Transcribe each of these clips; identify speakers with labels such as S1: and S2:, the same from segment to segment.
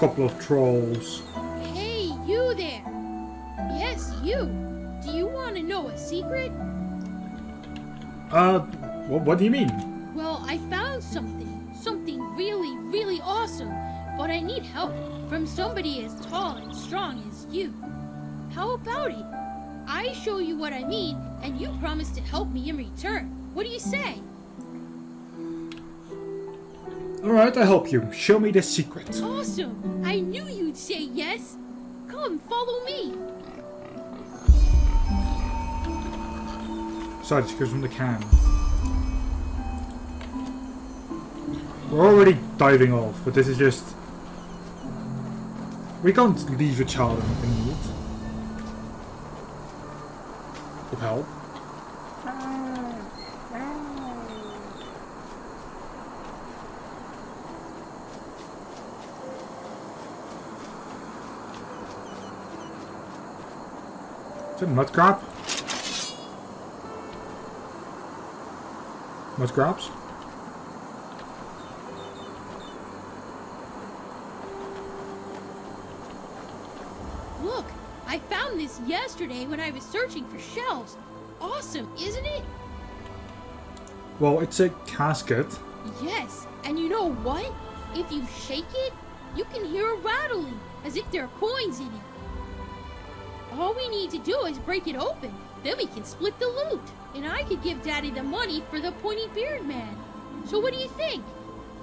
S1: couple of trolls.
S2: Hey, you there! Yes, you! Do you want to know a secret?
S1: What do you mean?
S2: Well, I found something really, really awesome, but I need help from somebody as tall and strong as you. How about it? I show you what I mean, and you promise to help me in return. What do you say?
S1: Alright, I help you. Show me the secret.
S2: Awesome! I knew you'd say yes! Come, follow me!
S1: Sorry, this goes from the can. We're already diving off, but this is just... We can't leave a child in need of help. Is it a nut crab? Nut crabs?
S2: Look, I found this yesterday when I was searching for shells. Awesome, isn't it?
S1: Well, it's a casket.
S2: Yes, and you know what? If you shake it, you can hear a rattling, as if there are coins in it. All we need to do is break it open, then we can split the loot, and I could give Daddy the money for the pointy beard man. So what do you think?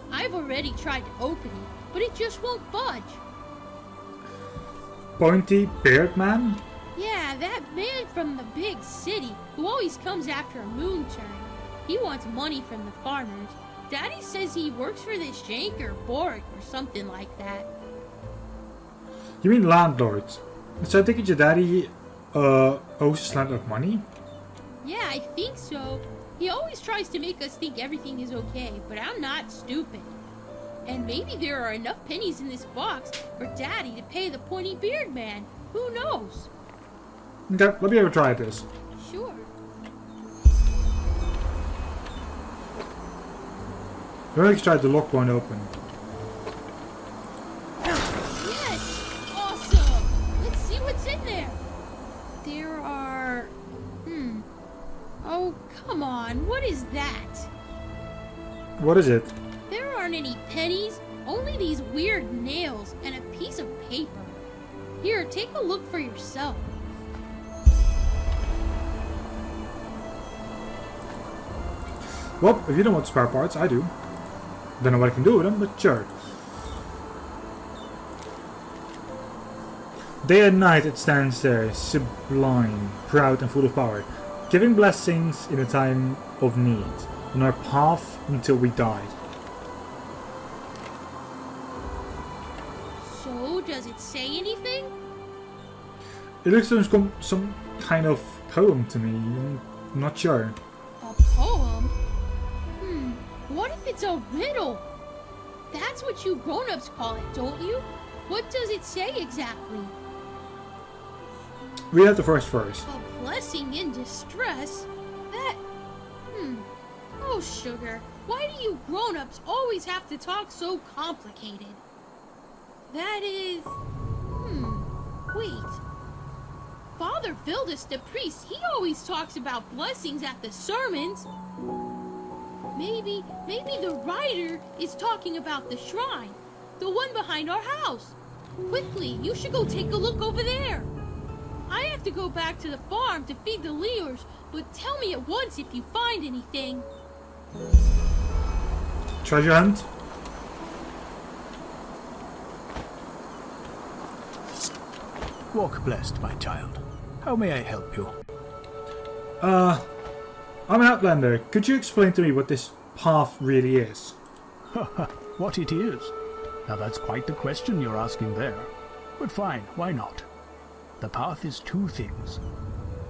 S2: I've already tried to open it, but it just won't budge.
S1: Pointy beard man?
S2: Yeah, that man from the big city, who always comes after a moon turn. He wants money from the farmers. Daddy says he works for this Jank or Boric or something like that.
S1: You mean landlord? So I think your daddy owes his landlord money?
S2: Yeah, I think so. He always tries to make us think everything is okay, but I'm not stupid. And maybe there are enough pennies in this box for Daddy to pay the pointy beard man. Who knows?
S1: Okay, let me ever try this.
S2: Sure.
S1: Let's try the lock one open.
S2: Yes! Awesome! Let's see what's in there. There are... Oh, come on. What is that?
S1: What is it?
S2: There aren't any pennies, only these weird nails and a piece of paper. Here, take a look for yourself.
S1: Well, if you don't want spare parts, I do. Don't know what I can do with them, but sure. Day and night it stands there, sublime, proud and full of power, giving blessings in a time of need, on our path until we die.
S2: So, does it say anything?
S1: It looks like some kind of poem to me, I'm not sure.
S2: A poem? What if it's a riddle? That's what you grown-ups call it, don't you? What does it say exactly?
S1: We have the first verse.
S2: A blessing in distress? That... Oh, sugar, why do you grown-ups always have to talk so complicated? That is... Wait. Father Vildus the priest, he always talks about blessings at the sermons. Maybe the writer is talking about the shrine, the one behind our house. Quickly, you should go take a look over there. I have to go back to the farm to feed the Leors, but tell me at once if you find anything.
S1: Treasure hunt?
S3: Walk blessed, my child. How may I help you?
S1: I'm an Outlander. Could you explain to me what this path really is?
S3: What it is? Now that's quite the question you're asking there. But fine, why not? The path is two things.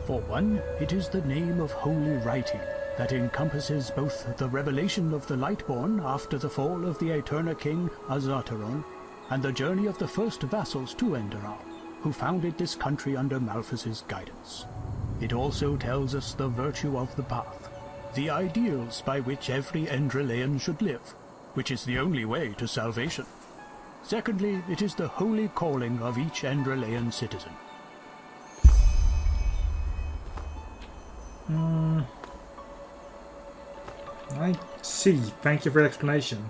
S3: For one, it is the name of holy writing that encompasses both the revelation of the Lightborn after the fall of the Eterna King Azartaron, and the journey of the first vassals to Enderal, who founded this country under Malphas's guidance. It also tells us the virtue of the path, the ideals by which every Endralean should live, which is the only way to salvation. Secondly, it is the holy calling of each Enderalian citizen.
S1: I see. Thank you for the explanation.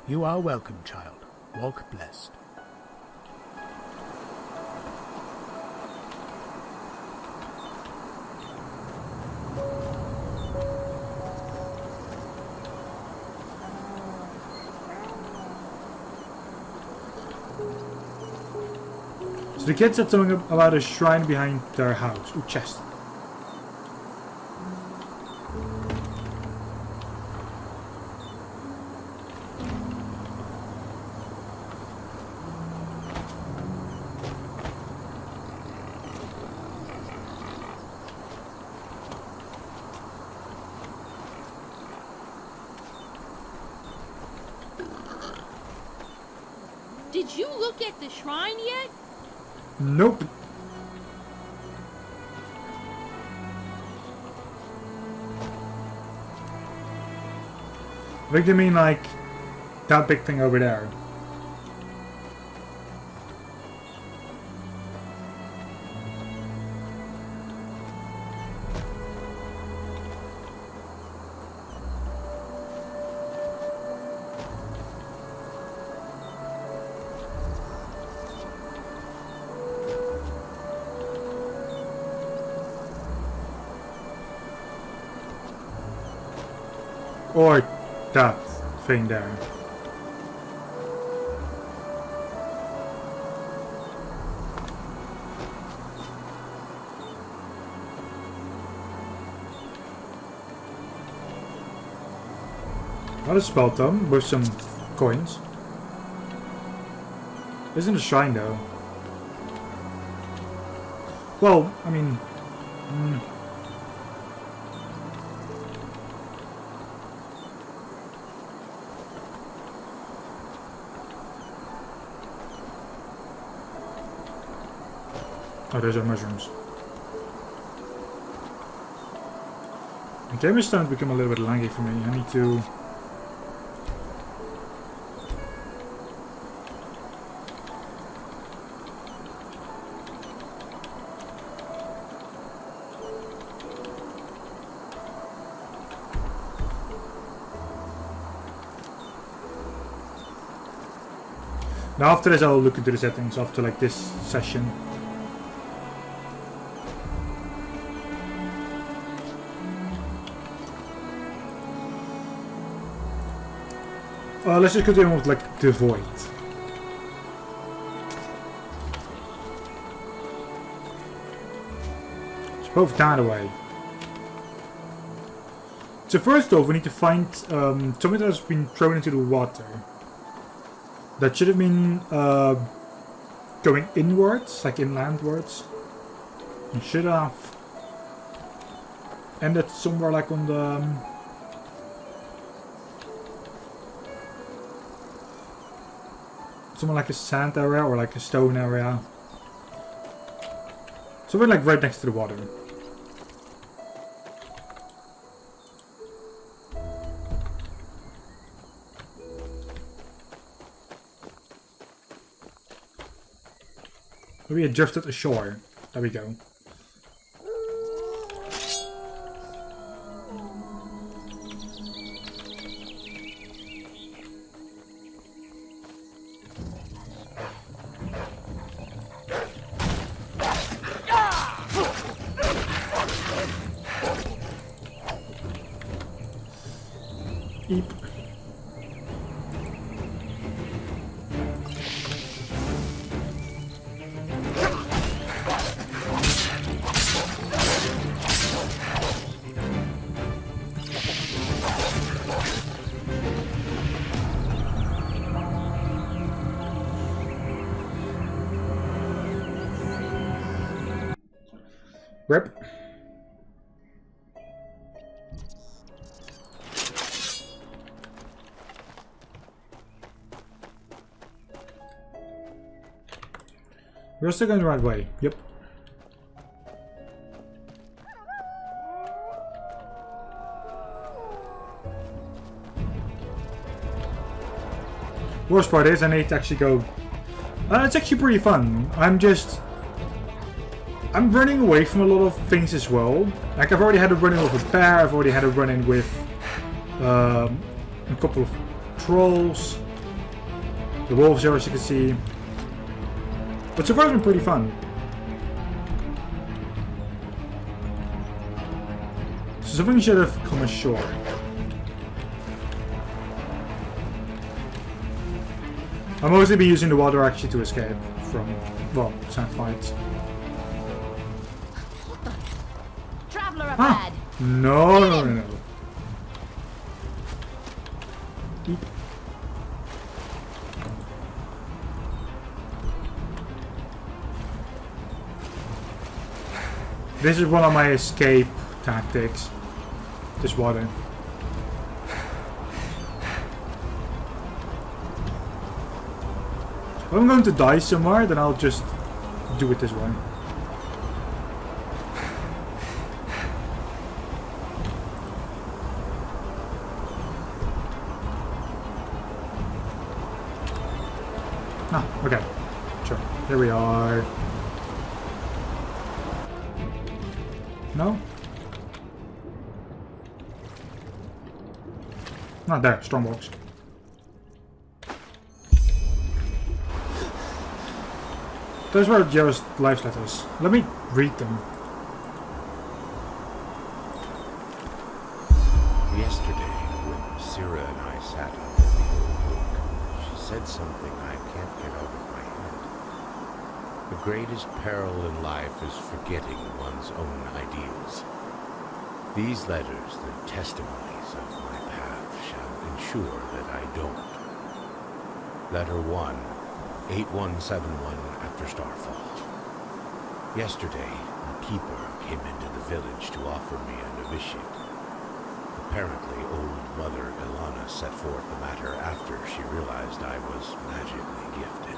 S3: You are welcome, child. Walk blessed.
S1: So the kids said something about a shrine behind their house. Ooh, chest.
S2: Did you look at the shrine yet?
S1: Nope. I think they mean like that big thing over there. Or that thing there. Not a spell tome with some coins. Isn't a shrine though. Well, I mean... Oh, those are mushrooms. The game is starting to become a little bit laggy for me. I need to... Now after this I'll look into the settings after like this session. Let's just continue with like the void. It's both that away. So first off, we need to find something that has been thrown into the water. That should have been going inwards, like inlandwards. It should have ended somewhere like on the... somewhere like a sand area or like a stone area. Somewhere like right next to the water. Maybe it drifted ashore. There we go. Eep. Rip. We're still going the right way. Yep. Worst part is I need to actually go... it's actually pretty fun. I'm running away from a lot of things as well. Like I've already had a run-in with a bear, I've already had a run-in with a couple of trolls. The wolves here, as you can see. But so far it's been pretty fun. So something should have come ashore. I'll mostly be using the water actually to escape from, well, sand fights.
S4: Traveler up ahead.
S1: No. Eep. This is one of my escape tactics. This water. If I'm going to die somewhere, then I'll just do it this way. Ah, okay. Sure. Here we are. No? Not there. Strongbox. Those were Joe's life letters. Let me read them.
S5: Yesterday, when Sara and I sat under the old oak, she said something I can't get out of my head. The greatest peril in life is forgetting one's own ideals. These letters, the testimonies of my path, shall ensure that I don't. Letter 1. 8171 after Starfall. Yesterday, a keeper came into the village to offer me a novitiate. Apparently, old Mother Ilana set forth the matter after she realized I was magically gifted.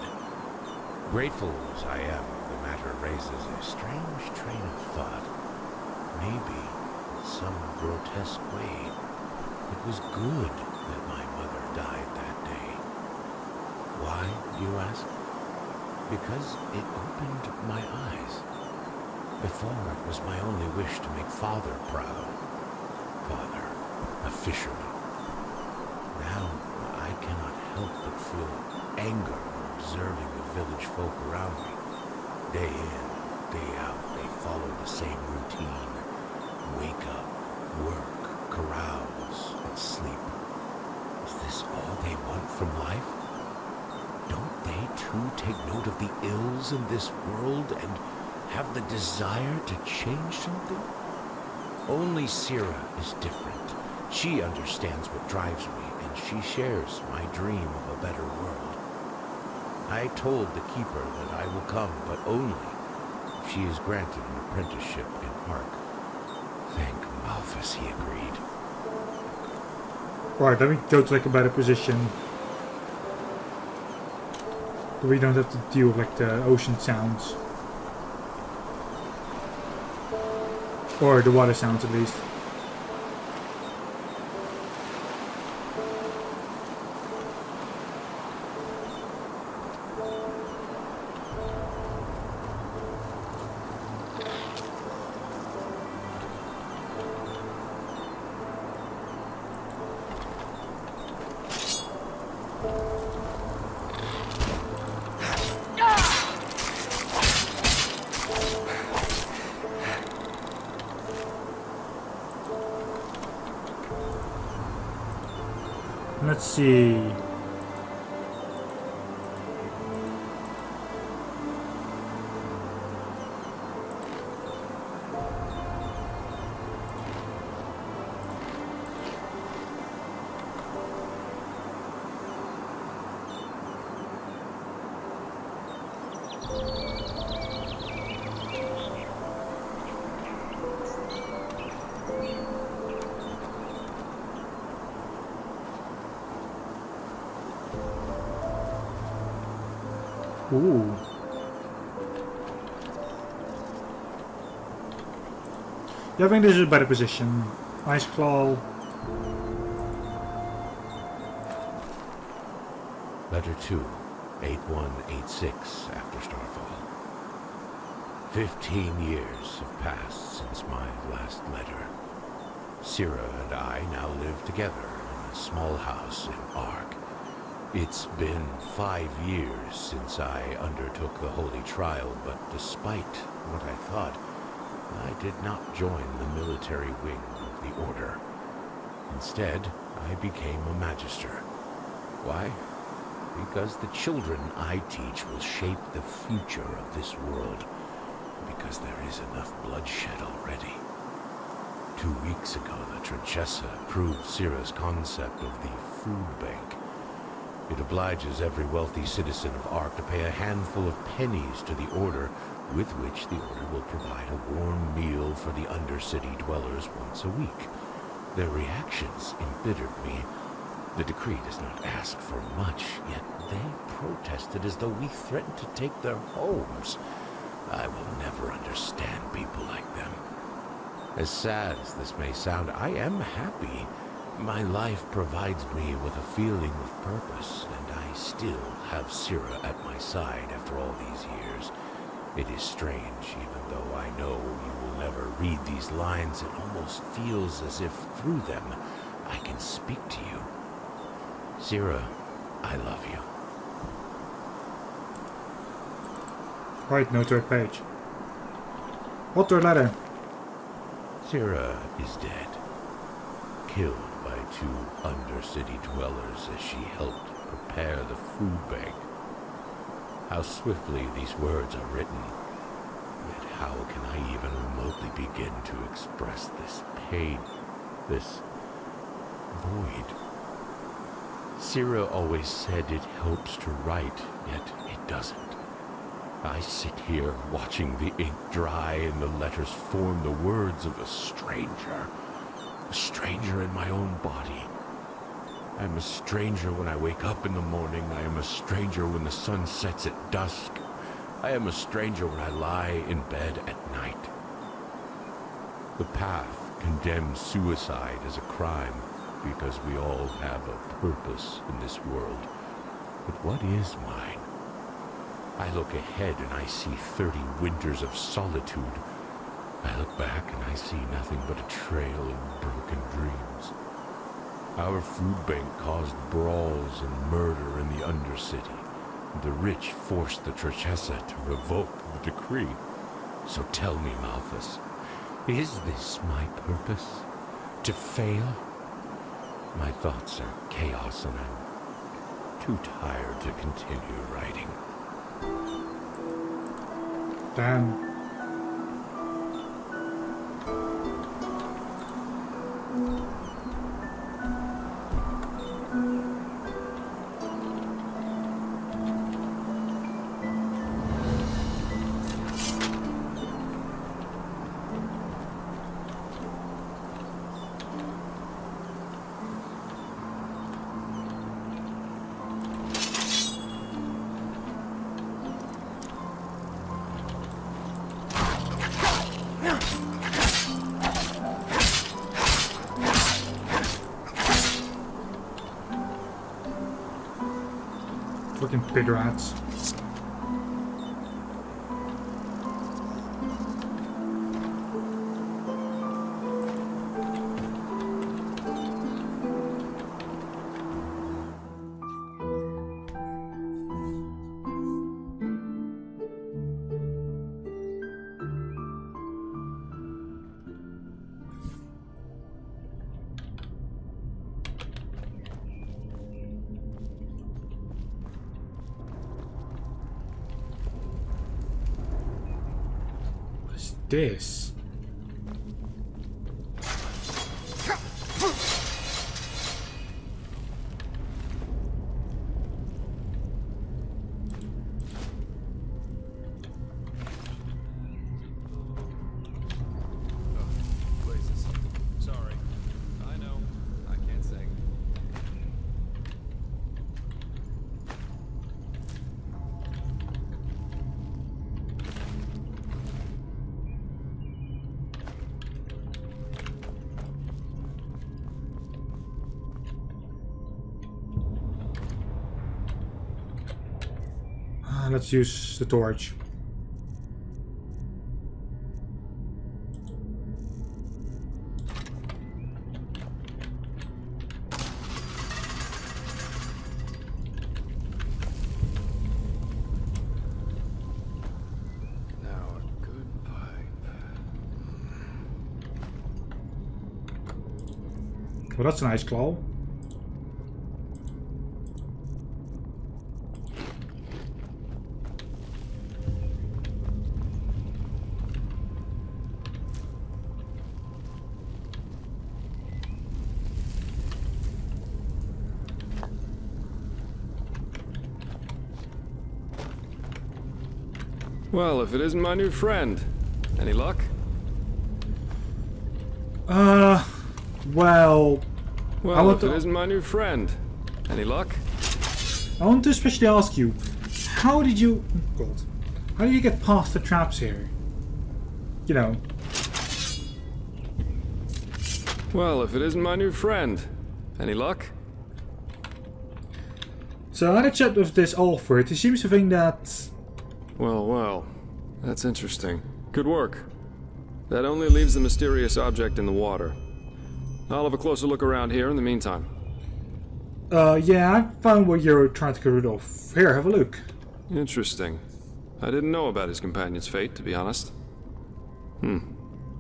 S5: Grateful as I am, the matter raises a strange train of thought. Maybe, in some grotesque way, it was good that my mother died that day. Why, do you ask? Because it opened my eyes. Before, it was my only wish to make Father proud. Father, a fisherman. Now, I cannot help but feel anger observing the village folk around me. Day in, day out, they follow the same routine. Wake up, work, carouse, and sleep. Is this all they want from life? Don't they too take note of the ills in this world and have the desire to change something? Only Sara is different. She understands what drives me, and she shares my dream of a better world. I told the keeper that I will come, but only if she is granted an apprenticeship in Ark. Thank Malthus he agreed.
S1: Right, let me go to like a better position. We don't have to deal with like the ocean sounds. Or the water sounds at least. Let's see. Ooh. Yeah, I think this is a better position. Ice Claw.
S5: Letter Letter 2, 8186 after Starfall. 15 years have passed since my last letter. Sara and I now live together in a small house in Ark. It's been 5 years since I undertook the Holy Trial, but despite what I thought, I did not join the military wing of the Order. Instead, I became a Magister. Why? Because the children I teach will shape the future of this world. Because there is enough bloodshed already. 2 weeks ago, the Trachessa approved Sara's concept of the food bank. It obliges every wealthy citizen of Ark to pay a handful of pennies to the Order, with which the Order will provide a warm meal for the Undercity dwellers once a week. Their reactions embittered me. The decree does not ask for much, yet they protested as though we threatened to take their homes. I will never understand people like them. As sad as this may sound, I am happy. My life provides me with a feeling of purpose, and I still have Sara at my side after all these years. It is strange, even though I know you will never read these lines, it almost feels as if through them I can speak to you. Sara, I love you.
S1: Right, no third page. What third letter?
S5: Sara is dead. Killed by 2 Undercity dwellers as she helped prepare the food bank. How swiftly these words are written. Yet how can I even remotely begin to express this pain, this void? Sara always said it helps to write, yet it doesn't. I sit here watching the ink dry and the letters form the words of a stranger in my own body. I am a stranger when I wake up in the morning. I am a stranger when the sun sets at dusk. I am a stranger when I lie in bed at night. The path condemns suicide as a crime because we all have a purpose in this world. But what is mine? I look ahead and I see 30 winters of solitude. I look back and I see nothing but a trail of broken dreams. Our food bank caused brawls and murder in the Undercity. The rich forced the Trachessa to revoke the decree. So tell me, Malthus, is this my purpose? To fail? My thoughts are chaos and I'm too tired to continue writing.
S1: Damn. Fucking pit rats. This.
S6: Sorry. I know. I can't sing.
S1: let's use the torch.
S6: Now a good pipe.
S1: Well, that's a nice claw.
S6: Well, if it isn't my new friend, any luck?
S1: Well...
S6: Well, if it isn't my new friend, any luck?
S1: I want to especially ask you, how did you... God. How did you get past the traps here? You know.
S6: Well, if it isn't my new friend, any luck?
S1: So I had a chat with this Alfred. He seems to think that...
S6: Well, that's interesting. Good work. That only leaves the mysterious object in the water. I'll have a closer look around here in the meantime.
S1: Yeah, I found what you're trying to get rid of. Here, have a look.
S6: Interesting. I didn't know about his companion's fate, to be honest.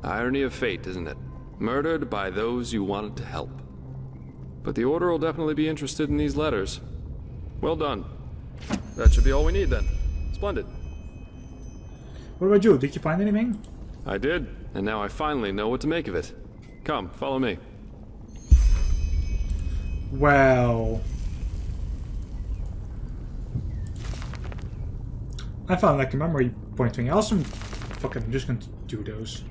S6: Irony of fate, isn't it? Murdered by those you wanted to help. But the Order will definitely be interested in these letters. Well done. That should be all we need then. Splendid.
S1: What about you? Did you find anything?
S6: I did, and now I finally know what to make of it. Come, follow me.
S1: Well... I found like a memory point thing. I'm just going to do those.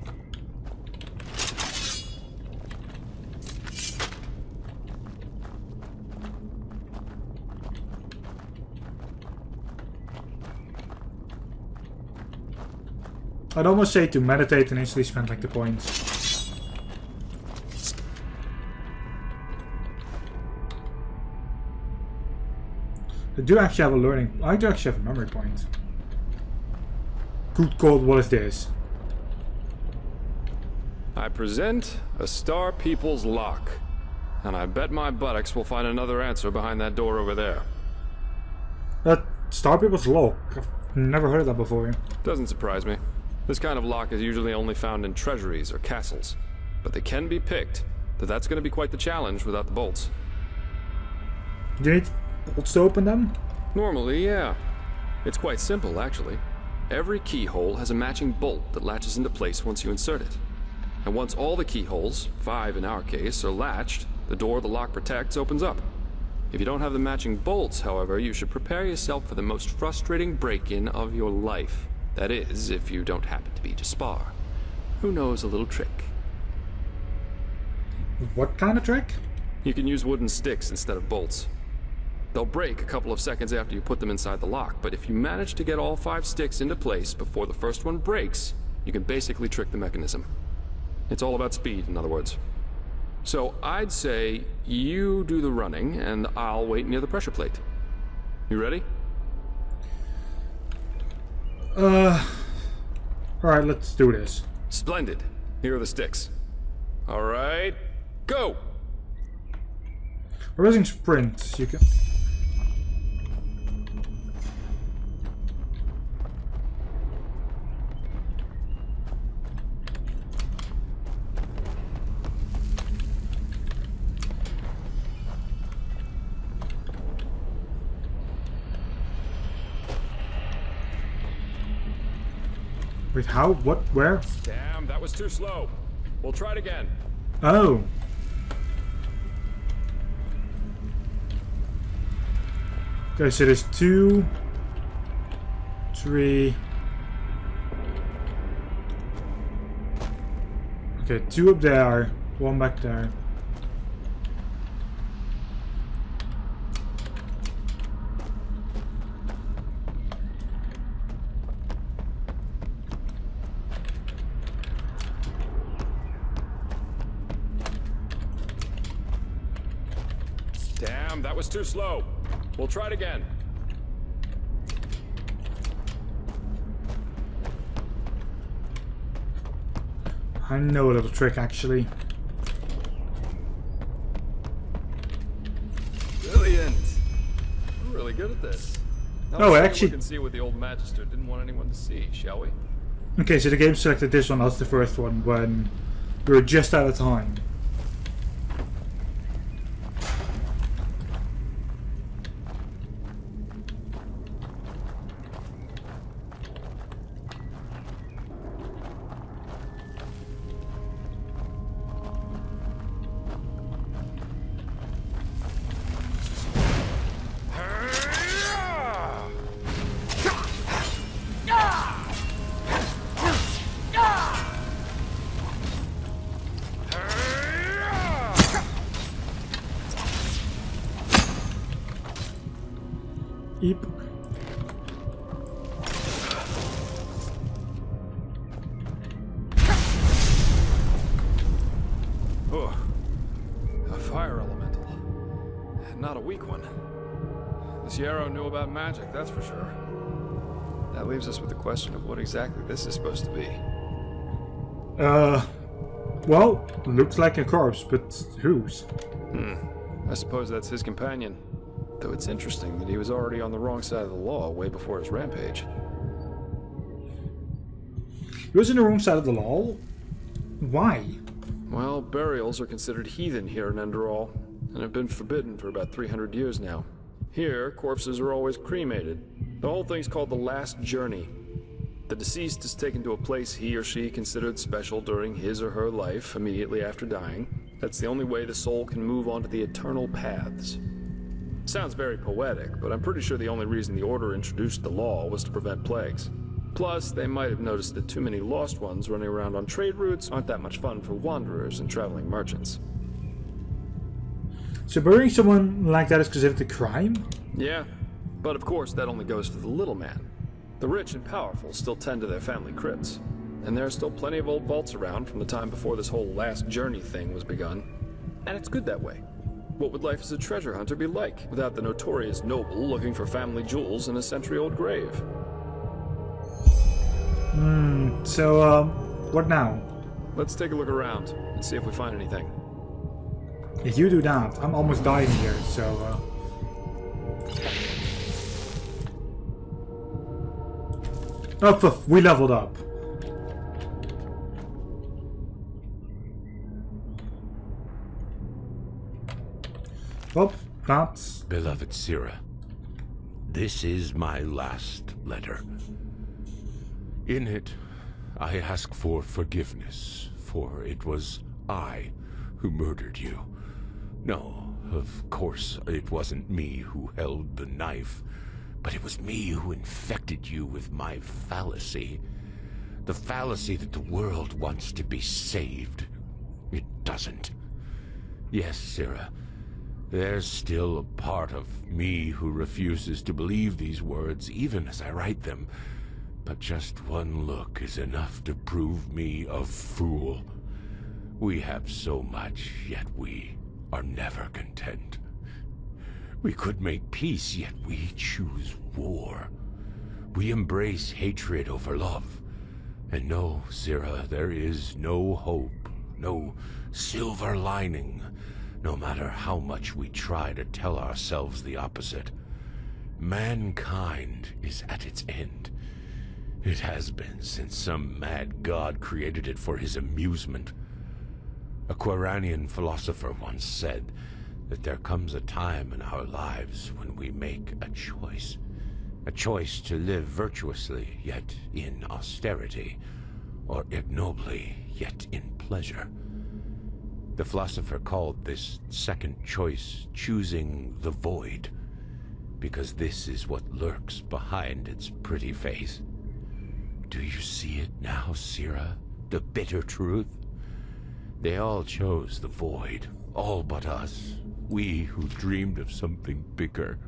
S1: I'd almost say to meditate and instantly spend like the points. I do actually have a learning. I do actually have a memory point. Good God, what is this?
S6: I present a Star People's lock. And I bet my buttocks will find another answer behind that door over there.
S1: Star People's lock? I've never heard of that before.
S6: Doesn't surprise me. This kind of lock is usually only found in treasuries or castles. But they can be picked, though that's going to be quite the challenge without the bolts.
S1: Do you need bolts to open them?
S6: Normally, yeah. It's quite simple, actually. Every keyhole has a matching bolt that latches into place once you insert it. And once all the keyholes, 5 in our case, are latched, the door the lock protects opens up. If you don't have the matching bolts, however, you should prepare yourself for the most frustrating break-in of your life. That is, if you don't happen to be Jaspar, who knows a little trick.
S1: What kind of trick?
S6: You can use wooden sticks instead of bolts. They'll break a couple of seconds after you put them inside the lock, but if you manage to get all 5 sticks into place before the first one breaks, you can basically trick the mechanism. It's all about speed, in other words. So I'd say you do the running, and I'll wait near the pressure plate. You ready?
S1: Alright, let's do this.
S6: Splendid. Here are the sticks. Alright, go!
S1: We're using sprint. You can... Wait, how? What? Where?
S6: Damn, that was too slow. We'll try it again.
S1: Oh. Okay, so there's 2, 3. Okay, 2 up there, 1 back there.
S6: Damn, that was too slow. We'll try it again.
S1: I know a little trick actually.
S6: Brilliant. We're really good at this. Now
S1: Oh,
S6: let's take a
S1: actually-
S6: look and see what the old Magister didn't want anyone to see, shall we?
S1: Okay, so the game selected this one as the first one when we were just out of time. Eep.
S6: Oh, a fire elemental. Not a weak one. This Yarrow knew about magic, that's for sure. That leaves us with the question of what exactly this is supposed to be.
S1: Well, looks like a corpse, but whose?
S6: I suppose that's his companion. Though it's interesting that he was already on the wrong side of the law way before his rampage.
S1: He was on the wrong side of the law? Why?
S6: Well, burials are considered heathen here in Enderal, and have been forbidden for about 300 years now. Here, corpses are always cremated. The whole thing's called the Last Journey. The deceased is taken to a place he or she considered special during his or her life, immediately after dying. That's the only way the soul can move on to the eternal paths. Sounds very poetic, but I'm pretty sure the only reason the Order introduced the law was to prevent plagues. Plus, they might have noticed that too many lost ones running around on trade routes aren't that much fun for wanderers and traveling merchants.
S1: So burying someone like that is considered a crime?
S6: Yeah, but of course that only goes for the little man. The rich and powerful still tend to their family crypts, and there are still plenty of old vaults around from the time before this whole Last Journey thing was begun. And it's good that way. What would life as a treasure hunter be like without the notorious noble looking for family jewels in a century-old grave?
S1: So, what now?
S6: Let's take a look around and see if we find anything.
S1: If you do that, I'm almost dying here, so, Oh, we leveled up. Oh, that's...
S5: Beloved Sara, this is my last letter. In it, I ask for forgiveness, for it was I who murdered you. No, of course, it wasn't me who held the knife, but it was me who infected you with my fallacy. The fallacy that the world wants to be saved. It doesn't. Yes, Sara, there's still a part of me who refuses to believe these words, even as I write them. But just one look is enough to prove me a fool. We have so much, yet we are never content. We could make peace, yet we choose war. We embrace hatred over love. And no, Sara, there is no hope, no silver lining, no matter how much we try to tell ourselves the opposite. Mankind is at its end. It has been since some mad god created it for his amusement. A Quranian philosopher once said that there comes a time in our lives when we make a choice to live virtuously, yet in austerity, or ignobly, yet in pleasure. The philosopher called this second choice choosing the void, because this is what lurks behind its pretty face. Do you see it now, Sara? The bitter truth? They all chose the void, all but us. We who dreamed of something bigger.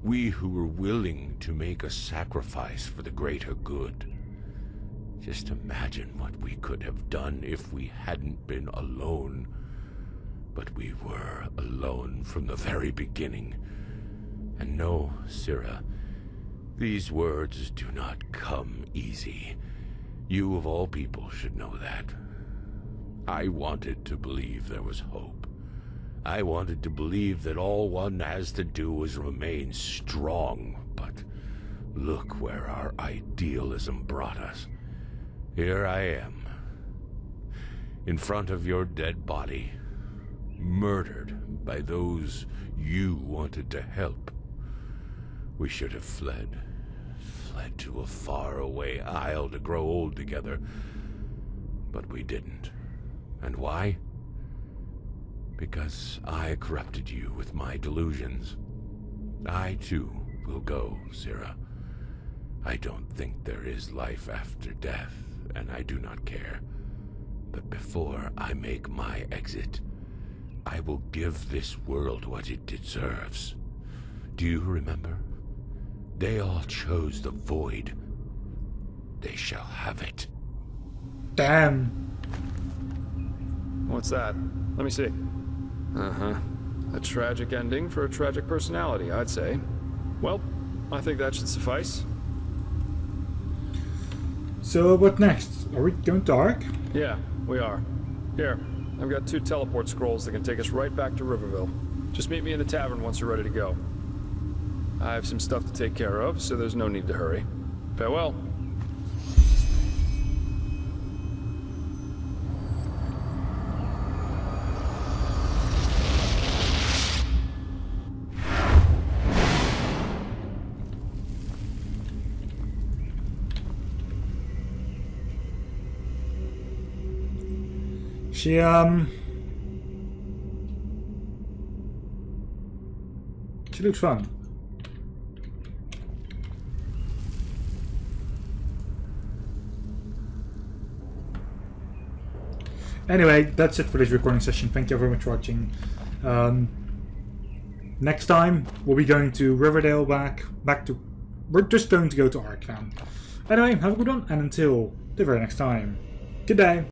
S5: We who were willing to make a sacrifice for the greater good. Just imagine what we could have done if we hadn't been alone. But we were alone from the very beginning. And no, Sara, these words do not come easy. You of all people should know that. I wanted to believe there was hope. I wanted to believe that all one has to do is remain strong, but look where our idealism brought us. Here I am, in front of your dead body, murdered by those you wanted to help. We should have fled to a faraway isle to grow old together, but we didn't. And why? Because I corrupted you with my delusions. I, too, will go, Sara. I don't think there is life after death, and I do not care. But before I make my exit, I will give this world what it deserves. Do you remember? They all chose the void. They shall have it.
S1: Damn.
S6: What's that? Let me see. Uh-huh. A tragic ending for a tragic personality, I'd say. Well, I think that should suffice.
S1: So what next? Are we going to Ark?
S6: Yeah, we are. Here, I've got 2 teleport scrolls that can take us right back to Riverville. Just meet me in the tavern once you're ready to go. I have some stuff to take care of, so there's no need to hurry. Farewell.
S1: She looks fun. Anyway, that's it for this recording session. Thank you very much for watching. Next time, we'll be going to Riverdale we're just going to go to Ark now. Anyway, have a good one, and until the very next time, good day.